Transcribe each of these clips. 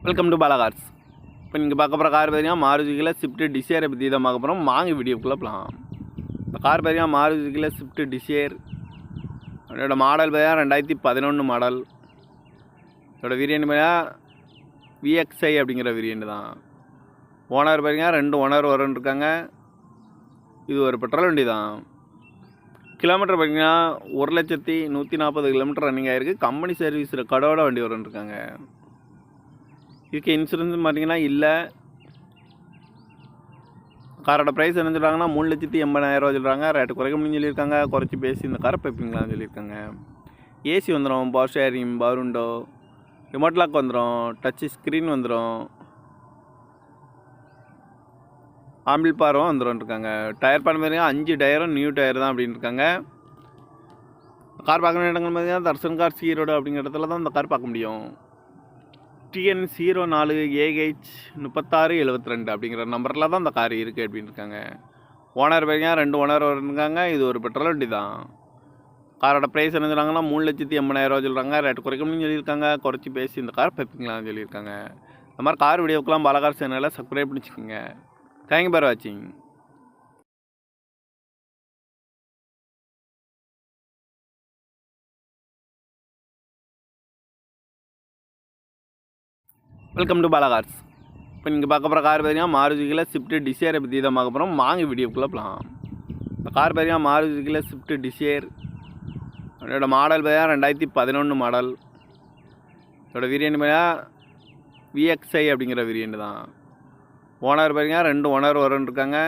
Welcome to Bala cars. இப்போ நீங்கள் பார்க்க போகிற கார் பார்த்தீங்கன்னா மாருதியில் ஸ்விஃப்ட் டிசைரை பற்றி தான் பார்க்க போகிறோம். வாங்க வீடியோக்குள்ளே போகலாம். இந்த கார் பார்த்தீங்கன்னா மாருதியில் ஸ்விஃப்ட் டிசைர். அதோட மாடல் பார்த்தீங்கன்னா 2011 மாடல். இதோட வேரியண்ட் பார்த்தீங்கன்னா விஎக்ஸ்ஐ அப்படிங்கிற வேரியண்ட் தான். ஓனர் பார்த்தீங்கன்னா 2 ஓனர் இருக்காங்க. இது ஒரு பெட்ரோல் வண்டி தான். கிலோமீட்டர் பார்த்தீங்கன்னா 1,140,000 கிலோமீட்டர் ரன்னிங் ஆகிருக்கு. கம்பெனி சர்வீஸ் ரெக்கார்டோட வண்டி இருக்காங்க. இதுக்கு இன்சூரன்ஸ் பார்த்தீங்கன்னா இல்லை. காரோட ப்ரைஸ் என்ன சொல்கிறாங்கன்னா 3,80,000 சொல்கிறாங்க. ரேட்டு குறைக்க முடியும்னு சொல்லியிருக்காங்க. குறைச்சி பேசி இந்த காரை பைப்பிங்களான்னு சொல்லியிருக்காங்க. ஏசி வந்துடும், power sharing, power window, remote lock வந்துடும், டச் ஸ்க்ரீன் வந்துடும், ஆம்பிள் பாரும் வந்துடும் இருக்காங்க. டயர் பண்ண பார்த்தீங்கன்னா 5 டயரும் நியூ டயர் தான் அப்படின்னு இருக்காங்க. கார் பார்க்க வேண்டிய இடங்கள் பார்த்தீங்கன்னா தர்சன் கார் ஈரோடு அப்படிங்கிற இடத்துல தான் இந்த கார் பார்க்க முடியும். TN 04AH 3672 அப்படிங்கிற நம்பரில் தான் இந்த கார் இருக்குது அப்படின்னு இருக்காங்க. ஓனர் பார்த்தீங்கன்னா 2 ஓனர் இருக்காங்க. இது ஒரு பெட்ரோல் வண்டி தான். காரோட ப்ரைஸ் என்ன சொல்கிறாங்கன்னா 3,80,000 சொல்கிறாங்க. ரேட்டு குறைக்க முடியும்னு சொல்லியிருக்காங்க. குறைச்சி பேசி இந்த கார் பைப்பிங்களான்னு சொல்லியிருக்காங்க. இந்த மாதிரி கார் வீடியோக்கெல்லாம் பாலகார் சேனலில் சப்ஸ்கிரைப் பண்ணிச்சுக்கோங்க. தேங்க்யூ ஃபார் வாட்சிங். Welcome to Bala cars. இப்போ நீங்கள் பார்க்க போகிற கார் பார்த்தீங்கன்னா மாருதியில் ஸ்விஃப்ட் டிசைரை பற்றி தான் பார்க்க போகிறோம். வாங்க வீடியோக்குள்ளே போகலாம். இந்த கார் பார்த்தீங்கன்னா மாருதியில் ஸ்விஃப்ட் டிசைர். அதோட மாடல் பார்த்தீங்கன்னா 2011 மாடல். இதோட வேரியண்ட் பார்த்தீங்கன்னா விஎக்ஸ்ஐ அப்படிங்கிற வேரியண்ட் தான். ஓனர் பார்த்தீங்கன்னா 2 ஓனர் இருக்காங்க.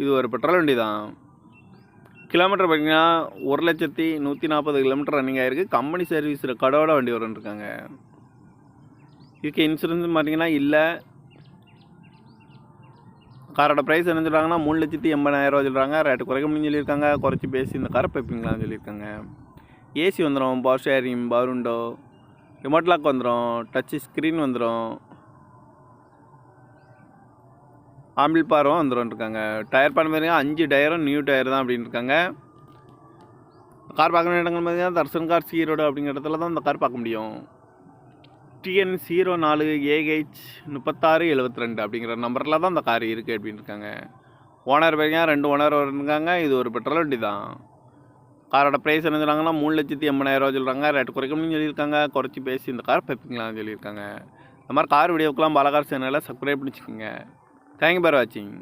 இது ஒரு பெட்ரோல் வண்டி தான். கிலோமீட்டர் பார்த்தீங்கன்னா 1,140,000 கிலோமீட்டர் ரன்னிங் ஆகிருக்கு. கம்பெனி சர்வீஸ் ரெக்கார்டோட வண்டி இருக்காங்க. இதுக்கு இன்சூரன்ஸ் பார்த்தீங்கன்னா இல்லை. காரோட ப்ரைஸ் என்ன சொல்கிறாங்கன்னா 3,80,000 சொல்கிறாங்க. ரேட்டு குறைக்க முடியும்னு சொல்லியிருக்காங்க. குறைச்சி பேசி இந்த காரை பைப்பிங்களான்னு சொல்லியிருக்காங்க. ஏசி வந்துடும், power sharing, power window, remote lock வந்துடும், டச் ஸ்க்ரீன் வந்துடும், ஆம்பிள் பாரும் வந்துடும் இருக்காங்க. டயர் பண்ண பார்த்தீங்கன்னா 5 டயரும் நியூ டயர் தான் அப்படின்னு இருக்காங்க. கார் பார்க்க வேண்டிய இடங்கள் பார்த்தீங்கன்னா தர்சன் கார் ஈரோடு அப்படிங்கிற இடத்துல தான் இந்த கார் பார்க்க முடியும். TN 04AH 3672 அப்படிங்கிற நம்பரில் தான் இந்த கார் இருக்குது அப்படின்னு இருக்காங்க. ஓனர் பார்த்தீங்கன்னா 2 ஓனர் இருக்காங்க. இது ஒரு பெட்ரோல் வண்டி தான். காரோட ப்ரைஸ் என்ன சொல்கிறாங்கன்னா 3,80,000 சொல்கிறாங்க. ரேட்டு குறைக்க முடியும்னு சொல்லியிருக்காங்க. குறைச்சி பேசி இந்த கார் பைப்பிங்களான்னு சொல்லியிருக்காங்க. இந்த மாதிரி கார் வீடியோக்கெல்லாம் பாலகார் சேனலில் சப்ஸ்கிரைப் பண்ணிச்சுக்கோங்க. தேங்க்யூ ஃபார் வாட்சிங்.